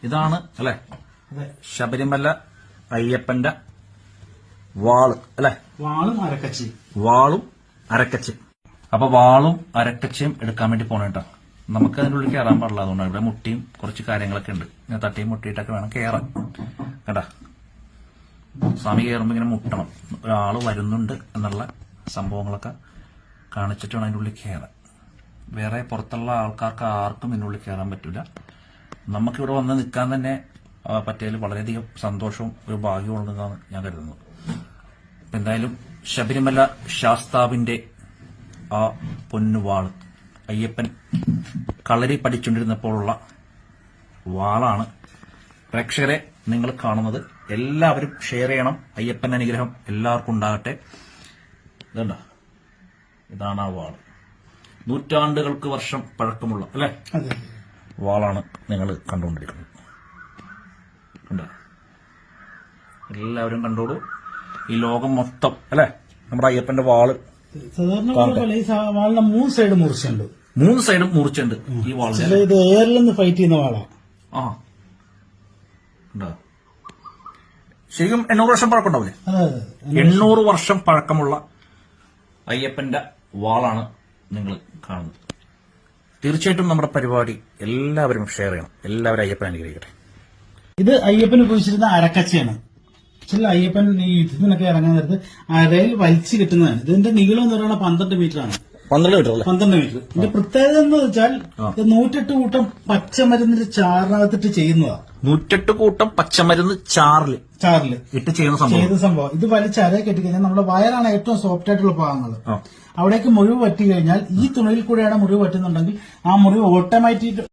ഇതാണ് അല്ലെ ശബരിമല അയ്യപ്പന്റെ വാള് അല്ലെ? വാളും അരക്കച്ചയും. അപ്പൊ വാളും അരക്കച്ചയും എടുക്കാൻ വേണ്ടി പോണേട്ടാ. നമുക്ക് അതിന്റെ ഉള്ളിൽ കയറാൻ പാടില്ല. അതുകൊണ്ടാണ് ഇവിടെ മുട്ടിയും കുറച്ച് കാര്യങ്ങളൊക്കെ ഉണ്ട്. ഇങ്ങനെ തട്ടിയും മുട്ടിയിട്ടൊക്കെ വേണം കയറാൻ. കേട്ടാ, സ്വാമി കയറുമ്പോ ഇങ്ങനെ മുട്ടണം. ഒരാള് വരുന്നുണ്ട് എന്നുള്ള സംഭവങ്ങളൊക്കെ കാണിച്ചിട്ട് വേണം അതിന്റെ ഉള്ളിൽ കയറാൻ. വേറെ പുറത്തുള്ള ആൾക്കാർക്ക് ആർക്കും ഇതിനുള്ളിൽ കയറാൻ പറ്റില്ല. നമുക്കിവിടെ വന്ന് നിൽക്കാൻ തന്നെ പറ്റിയതിൽ വളരെയധികം സന്തോഷവും ഒരു ഭാഗ്യവും ഉണ്ടെന്നാണ് ഞാൻ കരുതുന്നത്. എന്തായാലും ശബരിമല ശാസ്താവിന്റെ ആ പൊന്നുവാള് അയ്യപ്പൻ കളരി പഠിച്ചുകൊണ്ടിരുന്നപ്പോഴുള്ള വാളാണ് പ്രേക്ഷകരെ നിങ്ങൾ കാണുന്നത്. എല്ലാവരും ഷെയർ ചെയ്യണം. അയ്യപ്പൻ അനുഗ്രഹം എല്ലാവർക്കും ഉണ്ടാകട്ടെ. ഇതണ്ട, ഇതാണ് ആ വാള്. നൂറ്റാണ്ടുകൾക്ക് വർഷം പഴക്കമുള്ള അല്ലെ വാളാണ് നിങ്ങൾ കണ്ടുകൊണ്ടിരിക്കുന്നത്. എല്ലാവരും കണ്ടോളൂ. ഈ ലോകം മൊത്തം അല്ലെ നമ്മുടെ അയ്യപ്പന്റെ വാള് വാളിന്റെ 3 സൈഡ് മുറിച്ചുണ്ട്. 3 സൈഡും മുറിച്ചുണ്ട് ഈ വാളിന്. ഇത് എയറിൽ നിന്ന് ഫൈറ്റ് ചെയ്യുന്ന വാളാണ്. ശരിക്കും 800 വർഷം പഴക്കമുണ്ടാവില്ലേ? 800 വർഷം പഴക്കമുള്ള അയ്യപ്പന്റെ വാളാണ് നിങ്ങൾ കാണുന്നത്. തീർച്ചയായിട്ടും നമ്മുടെ പരിപാടി എല്ലാവരും ഷെയർ ചെയ്യണം. എല്ലാവരും അയ്യപ്പൻ അനുഗ്രഹിക്കട്ടെ. ഇത് അയ്യപ്പന് ഉപയോഗിച്ചിരുന്ന അരക്കച്ചയാണ്. ചില അയ്യപ്പൻ ഈ യുദ്ധത്തിനൊക്കെ ഇറങ്ങാൻ നേരത്ത് അരയിൽ വലിച്ചു കിട്ടുന്നതാണ്. ഇതിന്റെ നീളം എന്ന് പറയുന്നത് 12 മീറ്റർ ആണ്. 12 മീറ്റർ. ഇതിന്റെ പ്രത്യേകത എന്ന് വെച്ചാൽ 108 കൂട്ടം പച്ചമരുന്നിന്റെ ചാറിനകത്തിട്ട് ചെയ്യുന്നതാണ്. 108 കൂട്ടം പച്ചമരുന്ന് ചാറിൽ ഇട്ട് ചെയ്യുന്ന സംഭവം. ഇത് വലിച്ച് അരയെ കെട്ടിക്കഴിഞ്ഞാൽ നമ്മുടെ വയറാണ് ഏറ്റവും സോഫ്റ്റ് ആയിട്ടുള്ള ഭാഗങ്ങൾ. അവിടേക്ക് മുറിവ് പറ്റി കഴിഞ്ഞാൽ ഈ തുണിയിൽ കൂടെയാണ് മുറിവ് പറ്റുന്നുണ്ടെങ്കിൽ ആ മുറിവ് ഓട്ടോമാറ്റിക്